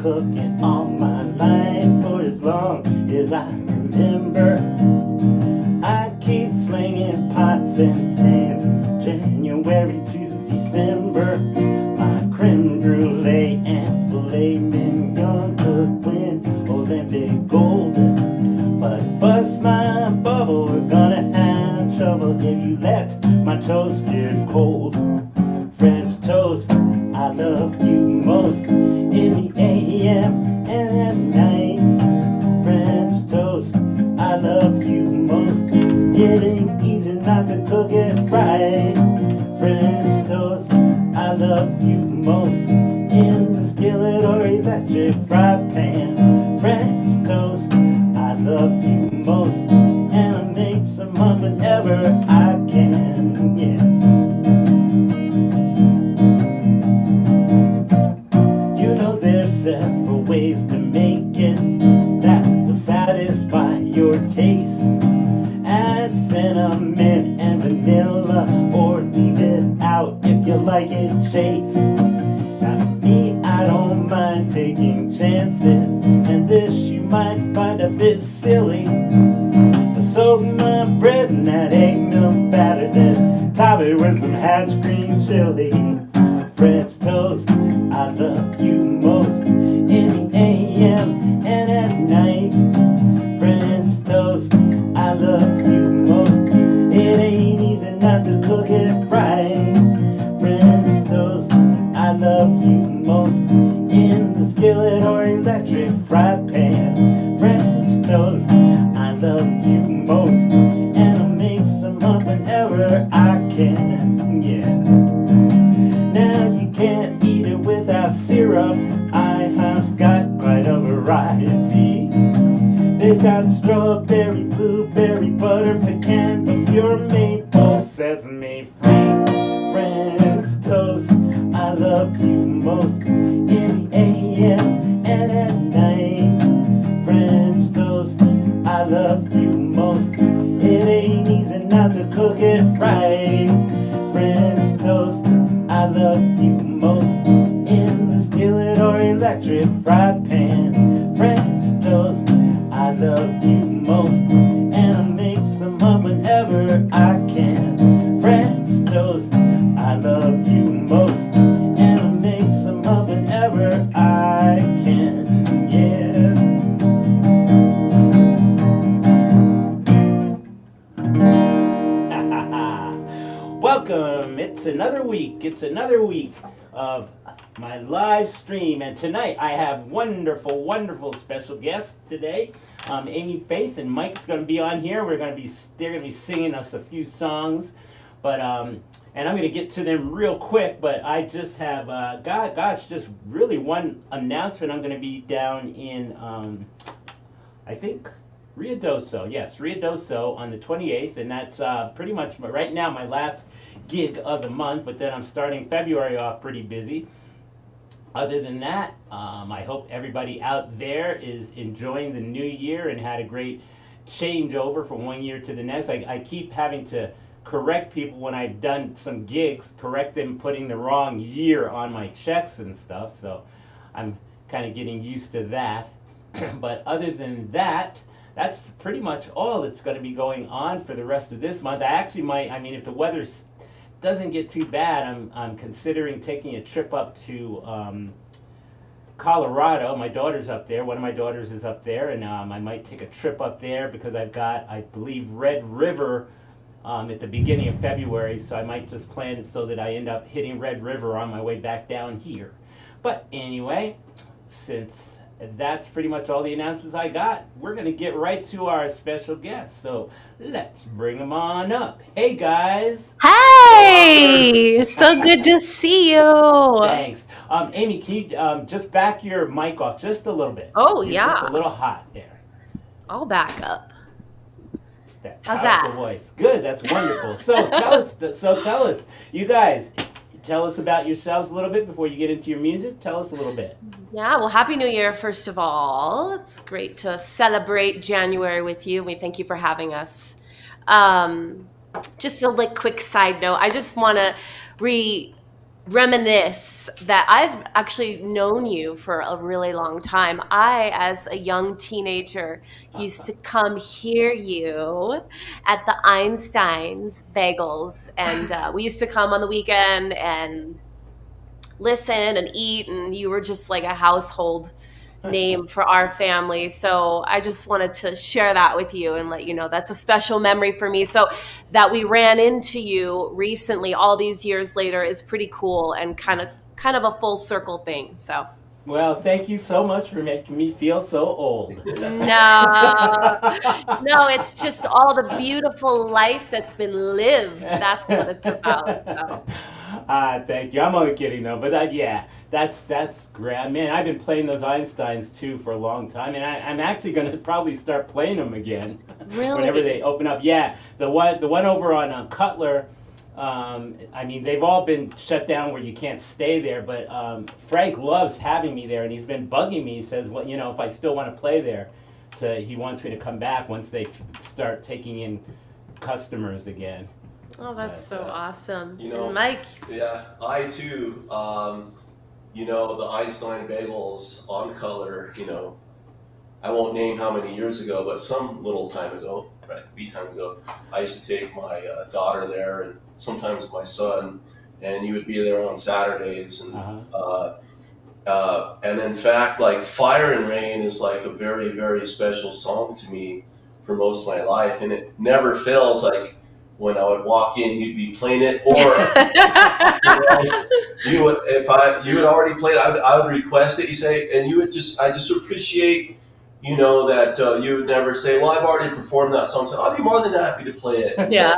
cooking all my life for as long as I remember. I keep slinging pots and pans, January to December. My creme brulee and filet mignon could win Olympic gold. But bust my bubble, we're gonna have trouble if you let my toast get cold. French toast, I love you most in the AM and at night. French toast, I love you most. It ain't easy not to cook it right. French toast, I love you most in the skillet or electric fry pan. French toast, I love you most, and I make some up whenever I can. Yes. You know there's several ways to make it that will satisfy your taste. Add cinnamon and vanilla, or leave it out if you like it chaste. Now me, I don't mind taking chances, and this you might find a bit silly. But soak my bread in that egg milk batter, then top it with some hatch green chili. French toast, I love you most in the AM and at night. French toast, I love you most. It ain't easy not to cook it right. French toast, I love you most in the skillet or electric fry pan. French toast, I love you most, and I'll make some up whenever I can. Yes. Now you can't eat it without syrup. I have got quite a variety. They've got strawberry, blueberry, butter, pecan, but pure maple, sesame free. French toast, I love you most in the AM and at night. French toast, I love you most. It ain't easy not to cook it right. French toast, I love you most in the skillet or electric fry pan. French toast, I love you most, and I make some up whenever I can. French toast, I love you most, and I make some up whenever I can. Yes. Welcome. It's another week. It's another week of my live stream, and tonight I have wonderful special guests today. Amy Faithe and Mike's going to be on here. They're going to be singing us a few songs, but and I'm going to get to them real quick. But I just have just really one announcement. I'm going to be down in I think Ruidoso. Yes, Ruidoso on the 28th, and that's pretty much right now my last gig of the month. But then I'm starting February off pretty busy. Other than that, I hope everybody out there is enjoying the new year and had a great changeover from one year to the next. I keep having to correct people when I've done some gigs, correct them putting the wrong year on my checks and stuff. So I'm kind of getting used to that. But other than that, that's pretty much all that's going to be going on for the rest of this month. I actually might, I mean, if the weather doesn't get too bad, I'm considering taking a trip up to Colorado. My daughter's up there. One of my daughters is up there, and I might take a trip up there because I've got, I believe, Red River at the beginning of February, so I might just plan it so that I end up hitting Red River on my way back down here. But anyway, since that's pretty much all the announcements I got, we're going to get right to our special guest. So let's bring them on up. Hey, guys. Hey, so good to see you. Thanks. Amy, can you just back your mic off just a little bit? Oh, You're yeah. just a little hot there. I'll back up. That How's powerful that? voice. Good. That's wonderful. So tell us, you guys, tell us about yourselves a little bit before you get into your music. Tell us a little bit. Yeah, well, Happy New Year, first of all. It's great to celebrate January with you. We thank you for having us. Just a quick side note, I just want to reminisce that I've actually known you for a really long time. I, as a young teenager, used to come hear you at the Einstein's Bagels, and we used to come on the weekend and listen and eat, and you were just like a household name for our family. So I just wanted to share that with you and let you know that's a special memory for me. So that we ran into you recently all these years later is pretty cool and kind of a full circle thing. So Well, thank you so much for making me feel so old. no, no, it's just all the beautiful life that's been lived. That's what it's about. So Thank you. I'm only kidding though, but yeah, that's great. Man, I've been playing those Einsteins too for a long time, and I'm actually gonna probably start playing them again whenever really, they open up. Yeah, the one over on Cutler. I mean, they've all been shut down where you can't stay there, but Frank loves having me there, and he's been bugging me. He says, well, if I still want to play there, he wants me to come back once they start taking in customers again. oh, that's But so awesome. You And know, Mike, yeah, I too, the Einstein bagels on color, I won't name how many years ago, but some little time ago, right, time ago, I used to take my daughter there and sometimes my son, and you would be there on Saturdays. And in fact, like Fire and Rain is like a very, very special song to me for most of my life. And it never fails. Like when I would walk in, you'd be playing it, or you would already play it, I would request it. You say, and I just appreciate, that you would never say, well, I've already performed that song, so I'll be more than happy to play it. Yeah.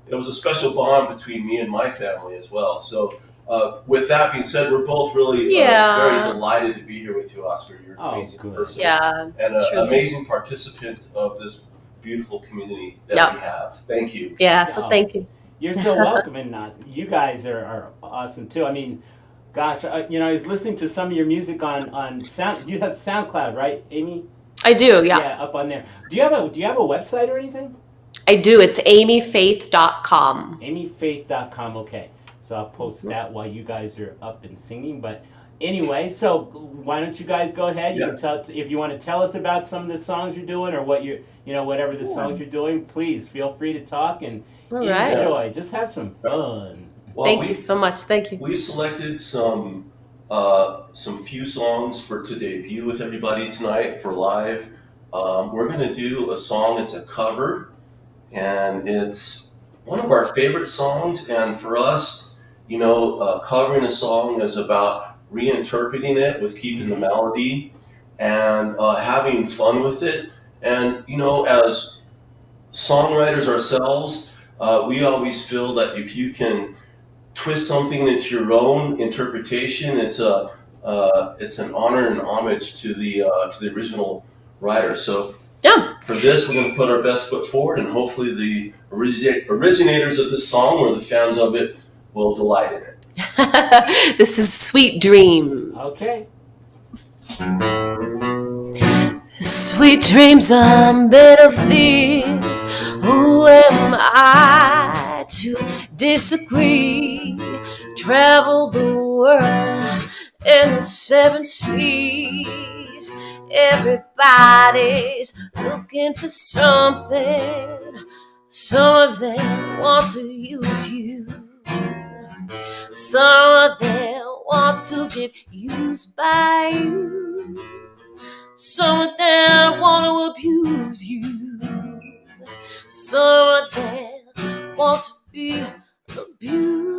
It was a special bond between me and my family as well. So with that being said, we're both really very delighted to be here with you, Oscar. You're an amazing person, Yeah, and an truly. amazing participant of this beautiful community that we have. Thank you. Yeah, so thank you. You're so welcome, and you guys are awesome too. I mean, gosh, I was listening to some of your music on Sound. You have SoundCloud, right, Amy? I do, yeah. Yeah, up on there. Do you have a website or anything? I do. It's amyfaithe.com. Amyfaithe.com. Okay, so I'll post that while you guys are up and singing. But anyway, so why don't you guys go ahead? You can tell if you want to tell us about some of the songs you're doing, or what whatever the songs you're doing. Please feel free to talk and enjoy. Just have some fun. Well, Thank you so much. Thank you. We've selected some few songs to debut with everybody tonight for live. We're going to do a song. It's a cover, and it's one of our favorite songs. And for us, covering a song is about reinterpreting it with keeping the melody and having fun with it. And as songwriters ourselves, we always feel that if you can twist something into your own interpretation, it's an honor and homage to the original writer. So for this, we're going to put our best foot forward, and hopefully the originators of this song or the fans of it will delight in it. This is Sweet Dreams. Okay. Sweet dreams are made of these. Who am I to disagree? Travel the world in the 7 seas. Everybody's looking for something. Some of them want to use you. Some of them want to get used by you. Some of them want to abuse you. Some of them want to be abused.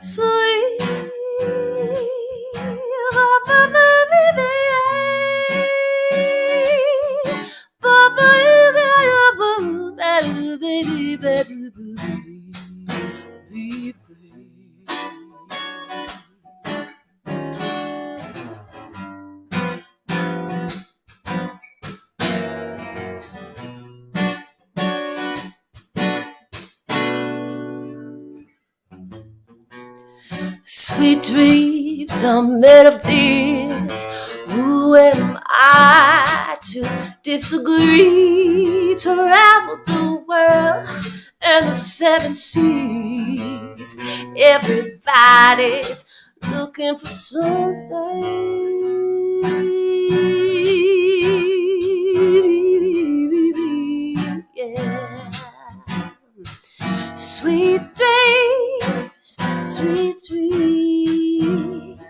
Sweet. Sweet dreams are made of this. Who am try to disagree, travel the world and the seven seas. Everybody's looking for something. Yeah. Sweet dreams,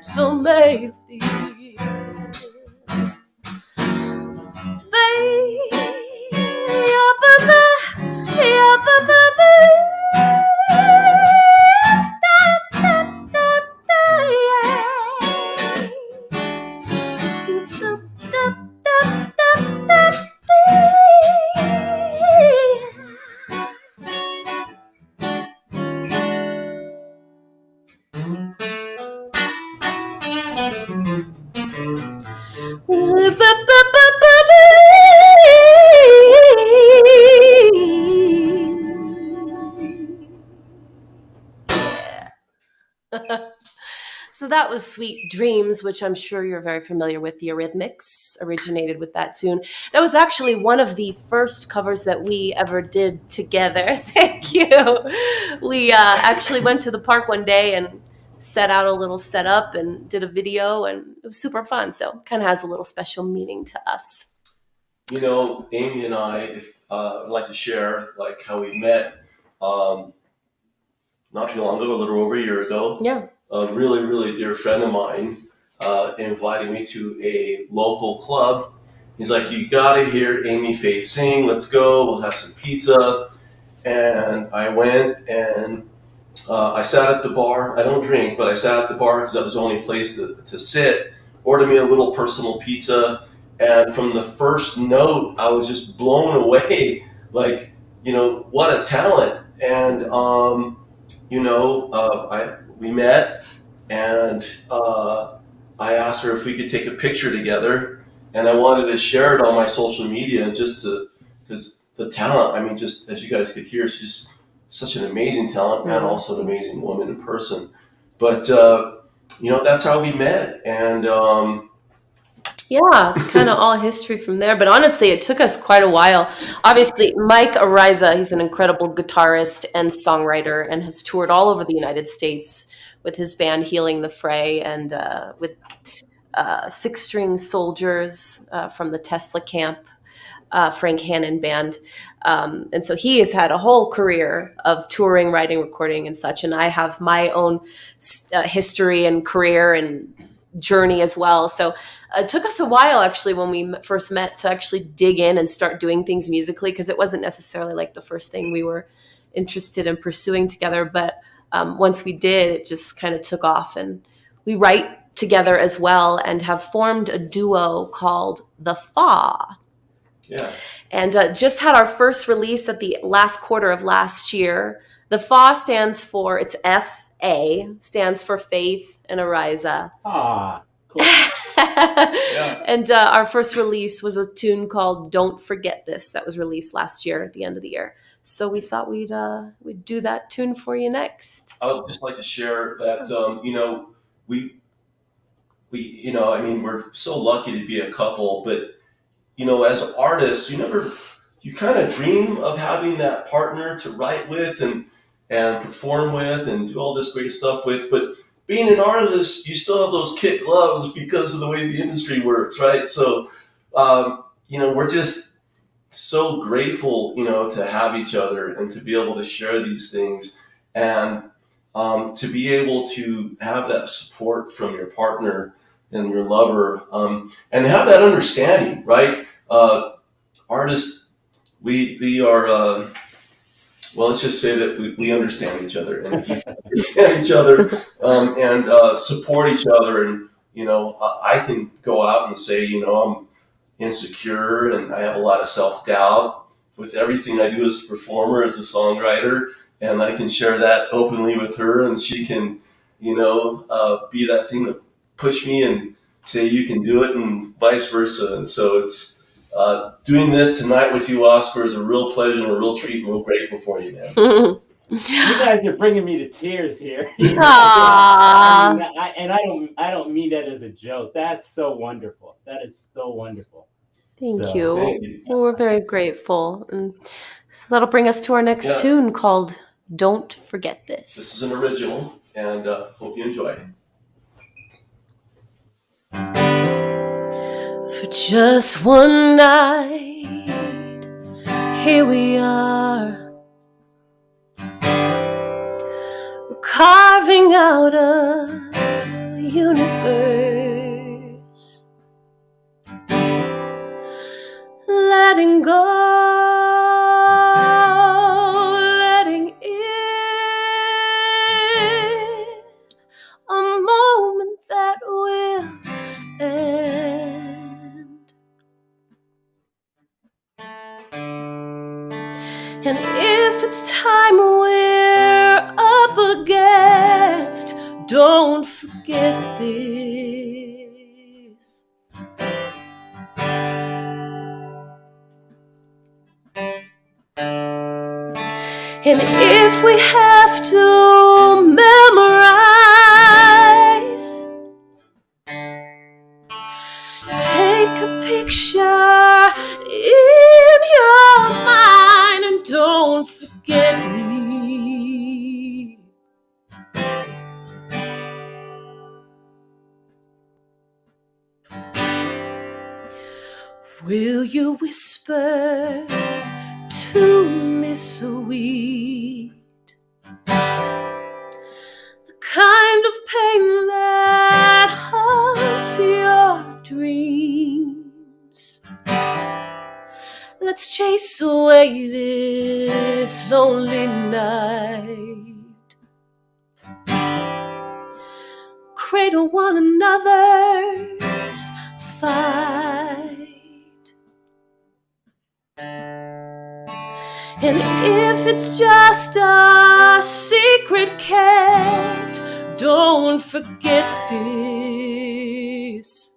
so made of these. So that was Sweet Dreams, which I'm sure you're very familiar with. The Eurythmics originated with that tune. That was actually one of the first covers that we ever did together. Thank you. We actually went to the park one day and set out a little setup and did a video, and it was super fun. So it kind of has a little special meaning to us. You know, Amy and I would like to share like how we met not too long ago, a little over a year ago. Yeah. A really, really dear friend of mine invited me to a local club. He's like, you gotta hear Amy Faithe sing. Let's go. We'll have some pizza. And I went and I sat at the bar. I don't drink, but I sat at the bar because that was the only place to sit. Ordered me a little personal pizza. And from the first note, I was just blown away. Like, you know, what a talent. And, we met, and I asked her if we could take a picture together, and I wanted to share it on my social media because the talent, I mean, just as you guys could hear, she's such an amazing talent and also an amazing woman in person. But, that's how we met. And yeah, it's kind of all history from there. But honestly, it took us quite a while. Obviously, Mike Ariza, he's an incredible guitarist and songwriter and has toured all over the United States with his band Healing the Fray and with Six String Soldiers from the Tesla Camp, Frank Hannon band. And so he has had a whole career of touring, writing, recording, and such. And I have my own history and career and journey as well. So it took us a while, actually, when we first met to actually dig in and start doing things musically, because it wasn't necessarily like the first thing we were interested in pursuing together. But once we did, it just kind of took off, and we write together as well and have formed a duo called The Fa. Yeah. And just had our first release at the last quarter of last year. The Fa stands for, it's F-A, stands for Faith and Ariza. Ah, cool. Yeah. And our first release was a tune called Don't Forget This that was released last year at the end of the year. So we thought we'd do that tune for you next. I would just like to share that, we're so lucky to be a couple, but, as artists, you kind of dream of having that partner to write with and perform with and do all this great stuff with, but being an artist, you still have those kid gloves because of the way the industry works, right? So, we're just so grateful, to have each other and to be able to share these things and to be able to have that support from your partner and your lover and have that understanding, right? Artists, we are... well, let's just say that we understand each other, and if you understand each other and support each other, and I can go out and say, I'm insecure and I have a lot of self-doubt with everything I do as a performer, as a songwriter, and I can share that openly with her, and she can, be that thing to push me and say you can do it, and vice versa. And so it's. Doing this tonight with you, Oscar, is a real pleasure and a real treat, and we're grateful for you, man. You guys are bringing me to tears here. Aww. I don't mean that as a joke. That's so wonderful. That is so wonderful. Thank So Thank you. you. Well, we're very grateful. And so that'll bring us to our next Yeah, tune called Don't Forget this is an This. original, and hope you enjoy it. For just one night, here we are. We're carving out a universe. Letting go, letting in a moment that will end. And if it's time we're up against, don't forget this. And if we have to memorize, take a picture in your mind and don't forget me. Will you whisper to me sweet, the kind of pain that haunts your dreams? Let's chase away this lonely night, cradle one another's fight. And if it's just a secret kept, don't forget this.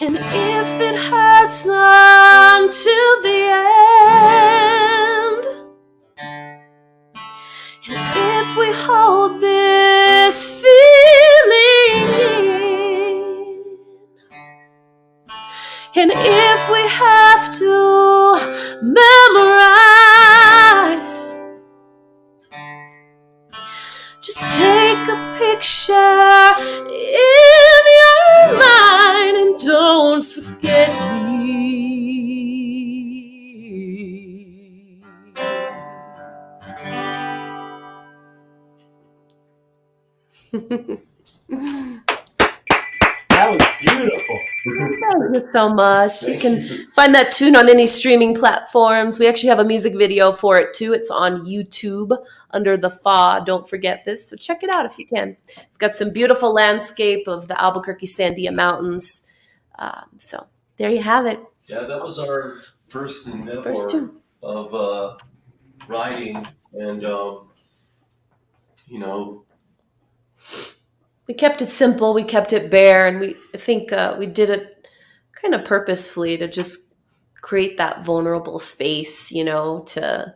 And if it hurts until the end, and if we hold this feeling in, and if we have to memorize, just take a picture in your mind and don't forget me. that was beautiful. Thank you so much. You Thank can you. find that tune on any streaming platforms. We actually have a music video for it too. It's on YouTube under the Fa Don't Forget This. So check it out if you can. It's got some beautiful landscape of the Albuquerque Sandia Mountains. So there you have it. Yeah, that was our first endeavor First tune. of writing, and you know, We kept it simple. We kept it bare. And I think we did it kind of purposefully to just create that vulnerable space, to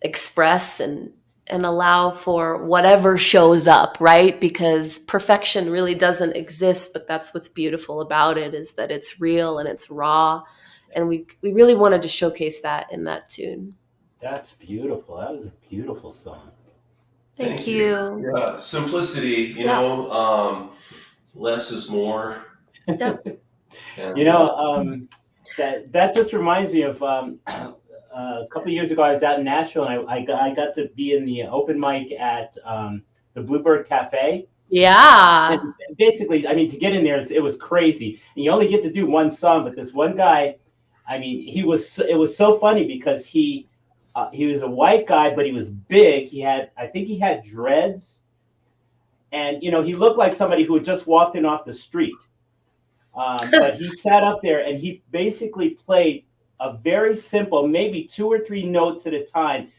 express and allow for whatever shows up, right? Because perfection really doesn't exist, but that's what's beautiful about it, is that it's real and it's raw. And we really wanted to showcase that in that tune. That's beautiful. That was a beautiful song. Thank you. Yeah, simplicity. Yeah. Less is more. Yeah. And, That just reminds me of a couple of years ago. I was out in Nashville, and I got to be in the open mic at the Bluebird Cafe. Yeah. And basically, I mean, to get in there, it was crazy. And you only get to do one song, but this one guy, I mean, it was so funny because he was a white guy, but he was big. I think he had dreads, and he looked like somebody who had just walked in off the street. But he sat up there and he basically played a very simple, maybe 2 or 3 notes at a time,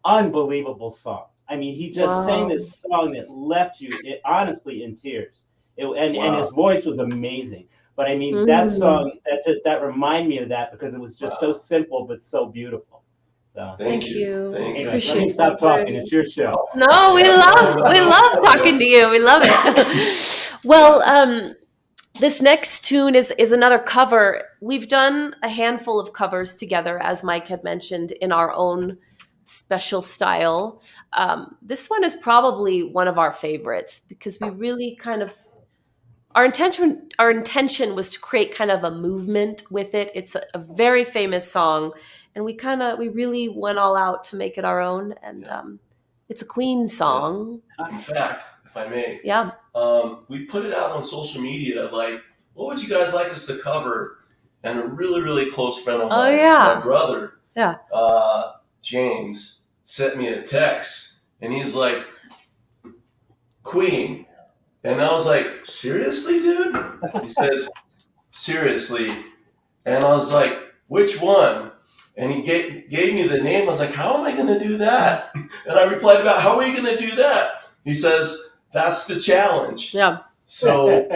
unbelievable song. I mean, he just sang this song that left you, honestly, in tears. And his voice was amazing. But I mean, that song, that reminded me of that because it was just so Wow. simple but so beautiful. So Thank Thank you. you. Thank you. anyway, let me Appreciate stop that very talking. much. It's your show. No, we love talking to you. We love it. Well, this next tune is another cover. We've done a handful of covers together, as Mike had mentioned, in our own special style. This one is probably one of our favorites because we really kind of our intention was to create kind of a movement with it. It's a very famous song, and we really went all out to make it our own. And Yeah. it's a Queen song. In fact, if I may, Yeah. we put it out on social media. Like, what would you guys like us to cover? And a really, really close friend of mine, my brother, Yeah. James, sent me a text, and he's like, Queen. And I was like, seriously, dude? He says, seriously. And I was like, which one? And he gave me the name. I was like, how am I going to do that? And I replied about, how are you going to do that? He says, that's the challenge. Yeah. So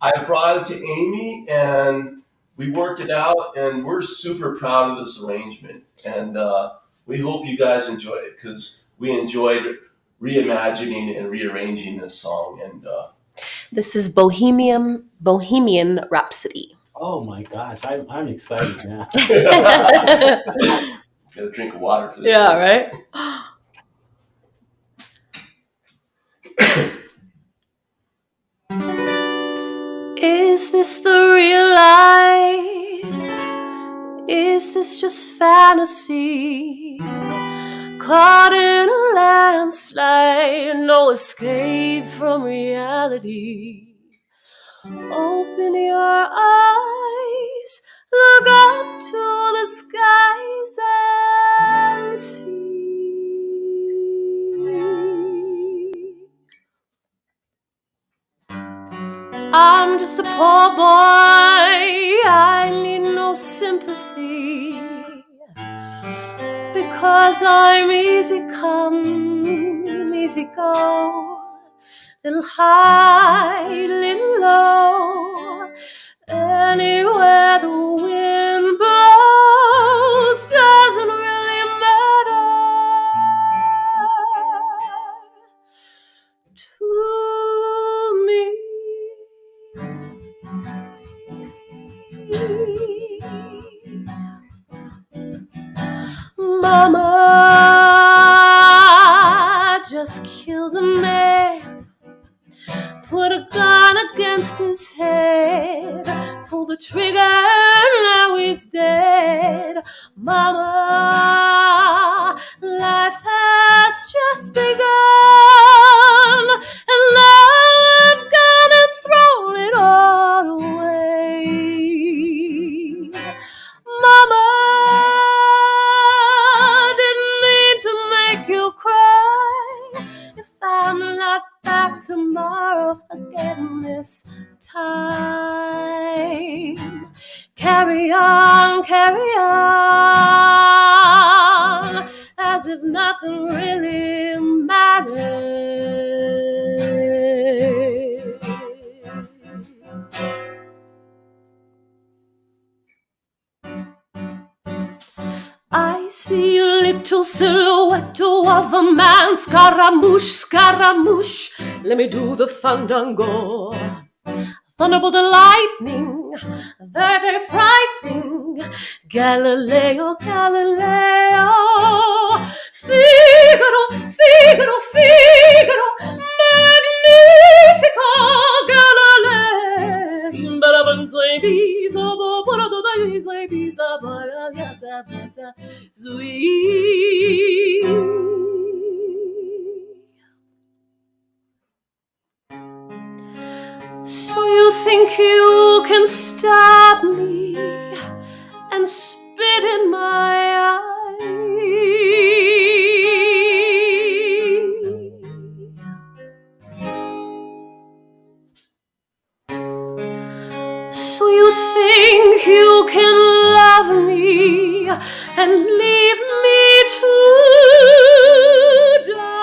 I brought it to Amy, and we worked it out, and we're super proud of this arrangement. And we hope you guys enjoy it, because we enjoyed reimagining and rearranging this song. And this is Bohemian Rhapsody. Oh my gosh, I'm excited now. Get a drink of water for this. Yeah, right? Is this the real life? Is this just fantasy? Caught in a landslide, no escape from reality. Open your eyes, look up to the skies and see. I'm just a poor boy, I need no sympathy, because I'm easy come, easy go, little high, little low, anywhere the wind blows doesn't really matter to me. Mama just killed a man, put a gun against his head, pull the trigger and now he's dead. Mama, life has just begun, and now I've gone and thrown it all away. Mama, didn't mean to make you cry. If I'm not back tomorrow again this time, carry on, as if nothing really matters. I see a little silhouette of a man. Scaramouche, Scaramouche, let me do the fandango. Thunderbolt and lightning, very, very frightening. Galileo, Galileo, Figaro, Figaro, Figaro, Magnifico, Galileo. So you think you can stop me and spit in my eye? So you think you can love me and leave me to die?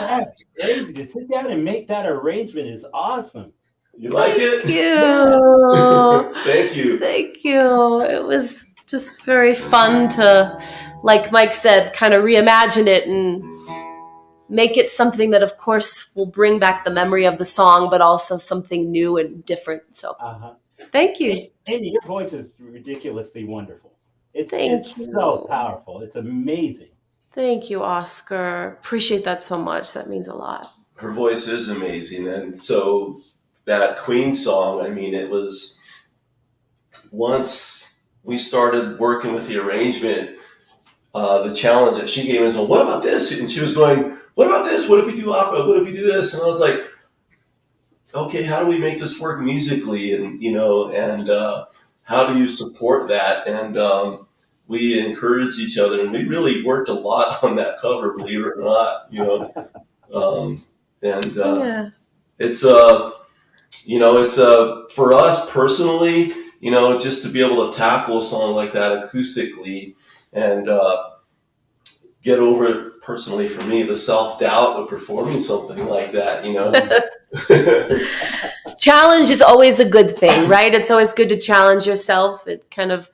That's crazy. To sit down and make that arrangement is awesome. You like it? You. Thank you. Thank you. It was just very fun to, like Mike said, kind of reimagine it and make it something that, of course, will bring back the memory of the song, but also something new and different. So, thank you. Amy, your voice is ridiculously wonderful. Thank you. So powerful. It's amazing. Thank you, Oscar. Appreciate that so much. That means a lot. Her voice is amazing. And so that Queen song, I mean, it was once we started working with the arrangement, the challenge that she gave us, well, what about this? And she was going, what about this? What if we do opera? What if we do this? And I was like, okay, how do we make this work musically? And, how do you support that? And we encouraged each other, and we really worked a lot on that cover, believe it or not, It's for us personally, just to be able to tackle a song like that acoustically and get over it personally for me, the self-doubt of performing something like that, Challenge is always a good thing, right? It's always good to challenge yourself. It kind of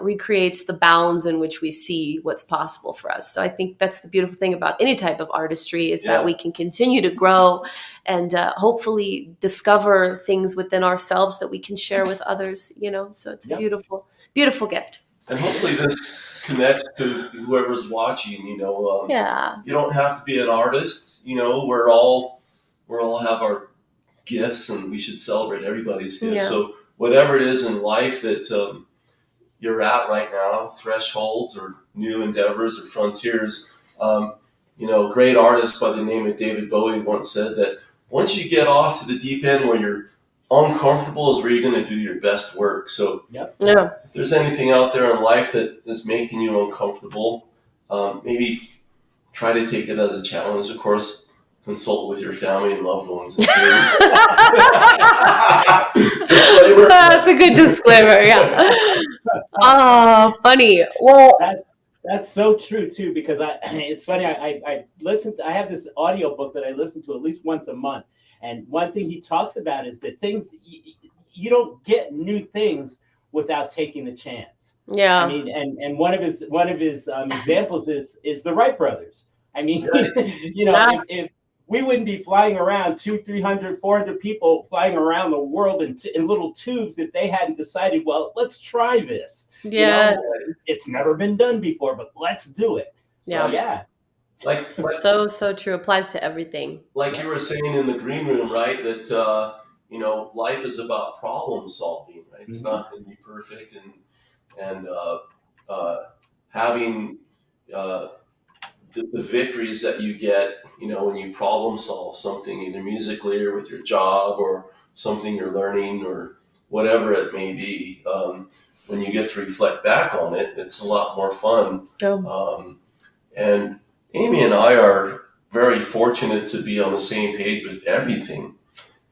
recreates the bounds in which we see what's possible for us. So I think that's the beautiful thing about any type of artistry is that we can continue to grow and hopefully discover things within ourselves that we can share with others, So it's a beautiful, beautiful gift. And hopefully this connects to whoever's watching, You don't have to be an artist, we're all have our gifts and we should celebrate everybody's gifts. Yeah. So whatever it is in life that you're at right now, thresholds or new endeavors or frontiers, great artist by the name of David Bowie once said that once you get off to the deep end where you're uncomfortable is where you're going to do your best work. So if there's anything out there in life that is making you uncomfortable, maybe try to take it as a challenge. Of course, consult with your family and loved ones. That's a good disclaimer. Yeah. Oh, funny. Well, that's so true too. Because it's funny. I listened. I have this audio book that I listen to at least once a month, and one thing he talks about is that things you don't get new things without taking the chance. Yeah. I mean, and one of his examples is the Wright brothers. I mean, if we wouldn't be flying around 200, 300, 400 people flying around the world in little tubes if they hadn't decided, well, let's try this. Yes. It's never been done before, but let's do it. Yeah. Like so true. Applies to everything. Like you were saying in the green room, right? That, life is about problem solving, right? It's not going to be perfect. And having the victories that you get, when you problem solve something, either musically or with your job or something you're learning or whatever it may be, when you get to reflect back on it, it's a lot more fun. And Amy and I are very fortunate to be on the same page with everything.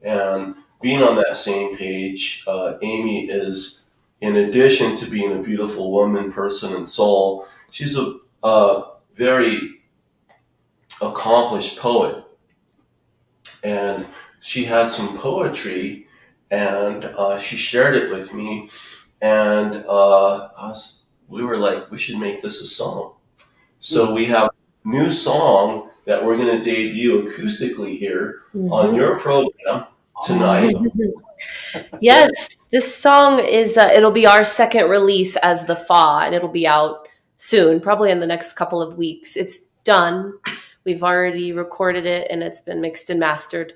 And being on that same page, Amy is, in addition to being a beautiful woman, person, and soul, she's a very accomplished poet, and she had some poetry, and she shared it with me, and we were like, we should make this a song. So we have a new song that we're going to debut acoustically here on your program tonight. Yes, this song is it'll be our second release as the Fa, and it'll be out soon, probably in the next couple of weeks. It's done. We've already recorded it, and it's been mixed and mastered.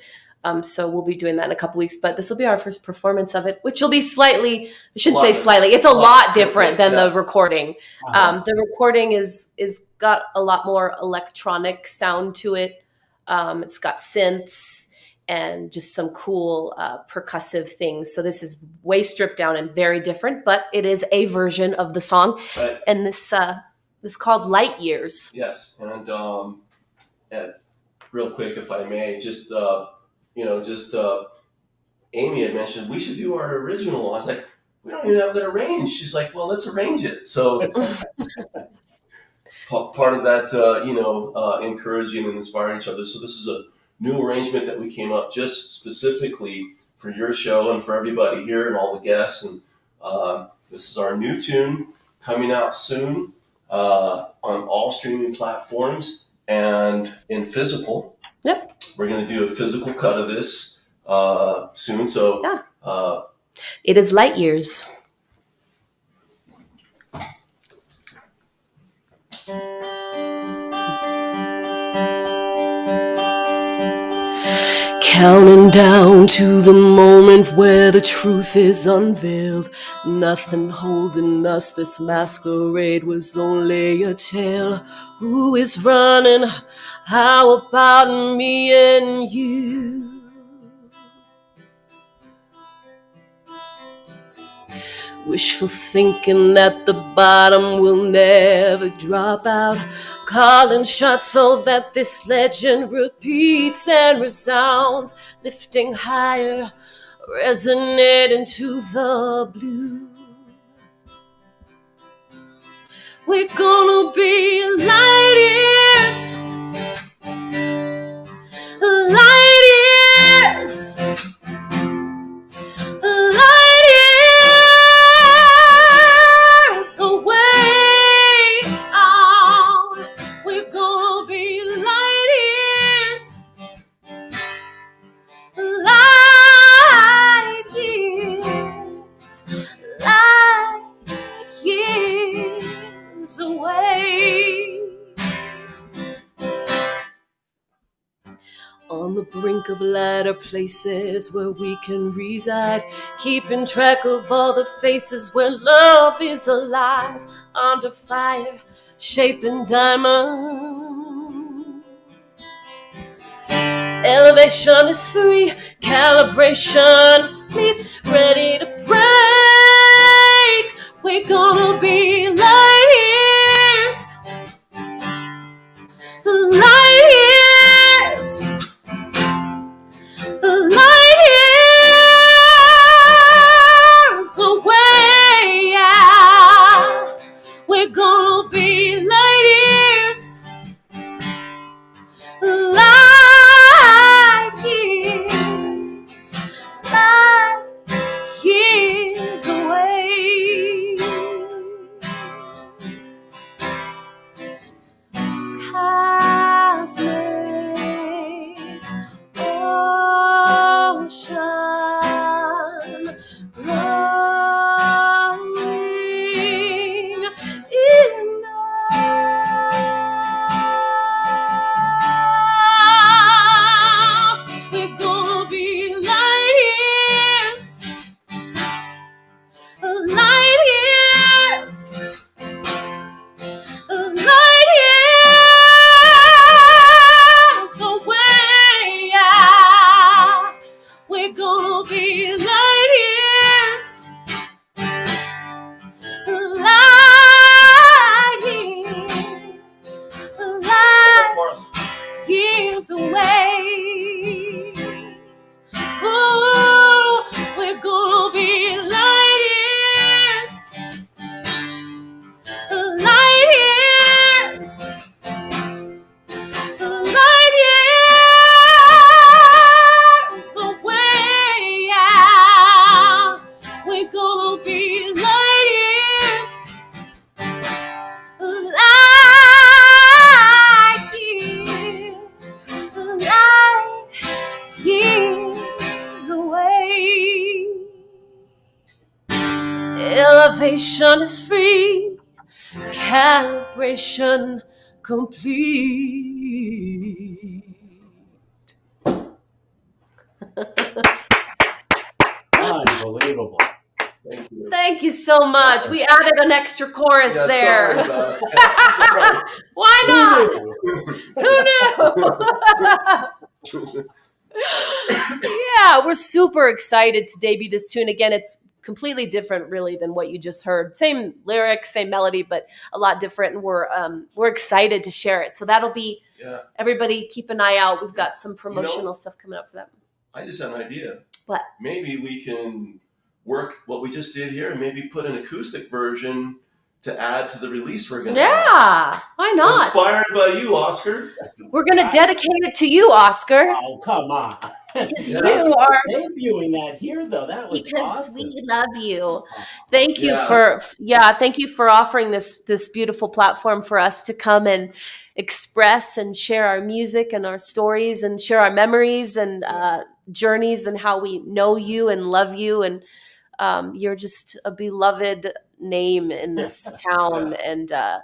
So we'll be doing that in a couple weeks. But this will be our first performance of it, which will be slightly, I shouldn't say slightly, it's a lot different than the recording. The recording is got a lot more electronic sound to it. It's got synths and just some cool percussive things. So this is way stripped down and very different, but it is a version of the song. Right. And this is called Light Years. Yes, and real quick, if I may, just just Amy had mentioned we should do our original. I was like, we don't even have that arranged. She's like, well, let's arrange it. So part of that, encouraging and inspiring each other. So this is a new arrangement that we came up just specifically for your show and for everybody here and all the guests. And this is our new tune coming out soon on all streaming platforms and in physical. Yep. We're going to do a physical cut of this soon. So it is Light Years. Counting down to the moment where the truth is unveiled. Nothing holding us, this masquerade was only a tale. Who is running? How about me and you? Wishful thinking at the bottom will never drop out. Calling shots so that this legend repeats and resounds. Lifting higher, resonating to the blue. We're gonna be light years. Light years. Light years away. Oh, we're gonna be light years. Light years. Light years away. On the brink of lighter places where we can reside, keeping track of all the faces where love is alive. Under fire, shaping diamonds. Elevation is free, calibration is complete, ready to break. We're gonna be light years. Light years. Light years away, yeah. We're gonna be light years. Light years. Light years away. Cosmic ocean growing in us. We're gonna be light years. Light years. Light years away, yeah. We're gonna be light years. Light years. Light years away. Ooh, we're gonna be light years. Light years. Light years away, yeah. We're gonna be light years. Light years. Light years away. Elevation is free, calibration complete. Unbelievable. Thank you. Thank you so much. We added an extra chorus Yeah, there. sorry about that. Why not? Who knew? Yeah, we're super excited to debut this tune. Again, it's completely different really than what you just heard. Same lyrics, same melody, but a lot different, and we're excited to share it. So that'll be, everybody keep an eye out. We've got some promotional stuff coming up for that. I just had an idea. What? Maybe we can work what we just did here and maybe put an acoustic version to add to the release we're going to have. Yeah, why not? Inspired by you, Oscar. We're going to dedicate it to you, Oscar. Oh, come on. Because Yeah. you are Debuting that here, though, that was because awesome. we love you. Thank you Yeah. thank you for offering this beautiful platform for us to come and express and share our music and our stories and share our memories and journeys and how we know you and love you, and you're just a beloved name in this town. Yeah. And Thank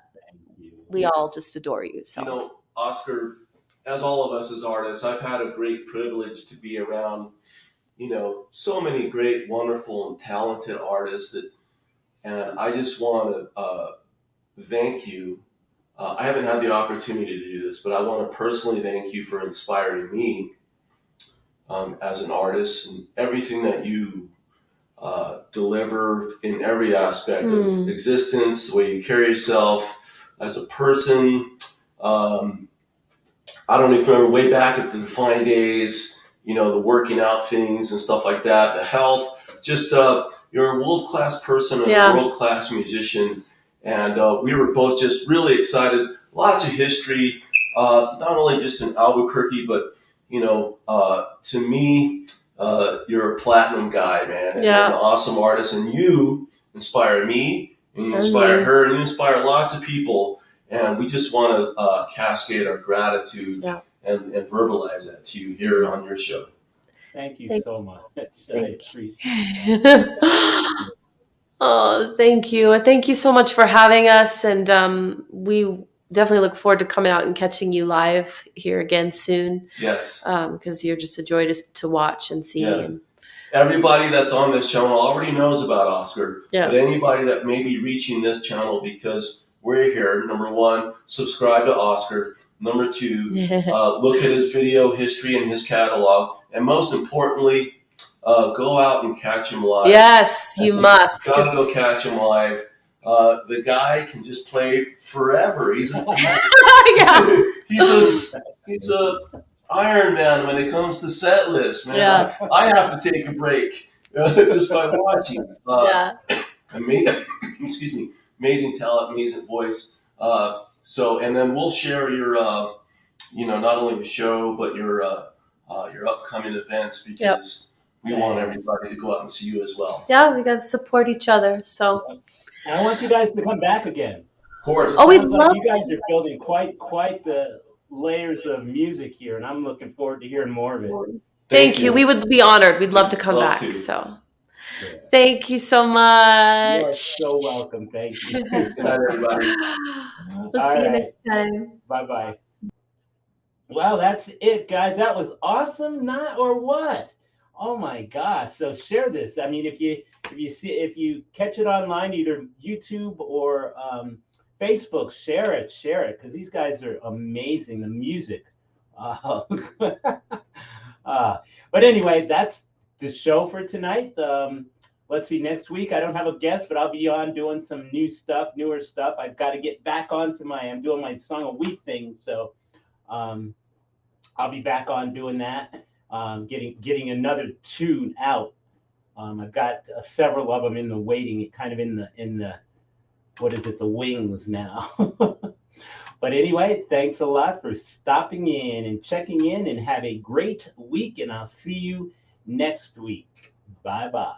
you. we all just adore you. So You know, Oscar, as all of us as artists, I've had a great privilege to be around, you know, so many great, wonderful, and talented artists and I just want to thank you. I haven't had the opportunity to do this, but I want to personally thank you for inspiring me as an artist and everything that you deliver in every aspect of existence, the way you carry yourself as a person. I don't even remember way back at the Defined days, you know, the working out things and stuff like that, the health, just you're a world-class person and a world-class musician. And we were both just really excited. Lots of history, not only just in Albuquerque, but, you know, to me, you're a platinum guy, man. And you're an awesome artist. And you inspire me, and you inspire her, and you inspire lots of people. And we just want to cascade our gratitude and verbalize that to you here on your show. Thank you so much. I appreciate it. Oh, thank you. Thank you so much for having us. And we definitely look forward to coming out and catching you live here again soon. Yes. Because you're just a joy to watch and see. Yeah. Everybody that's on this channel already knows about Oscar. Yeah. But anybody that may be reaching this channel because we're here, number one, subscribe to Oscar. Number two, look at his video history and his catalog. And most importantly, go out and catch him live. Yes, you must. Gotta go catch him live. The guy can just play forever. He's a Iron Man when it comes to set list, man. Yeah. I have to take a break just by watching. Amazing talent, amazing voice. And then we'll share your, not only the show but your upcoming events because we want everybody to go out and see you as well. Yeah, we got to support each other. So, and I want you guys to come back again. Of course. Oh, we'd love to. You guys are building quite the layers of music here, and I'm looking forward to hearing more of it. Thank you. We would be honored. We'd love to come back. So, thank you so much. You are so welcome. Thank you. Good night, everybody. We'll see you next time. Bye-bye. Well, that's it, guys. That was awesome, not or what? Oh my gosh! So share this. I mean, if you catch it online, either YouTube or Facebook, share it because these guys are amazing. The music. But anyway, that's the show for tonight. Let's see. Next week, I don't have a guest, but I'll be on doing some newer stuff. I've got to get back onto I'm doing my song a week thing, so. I'll be back on doing that, getting another tune out. I've got several of them in the waiting, kind of in the the wings now. But anyway, thanks a lot for stopping in and checking in, and have a great week, and I'll see you next week. Bye-bye.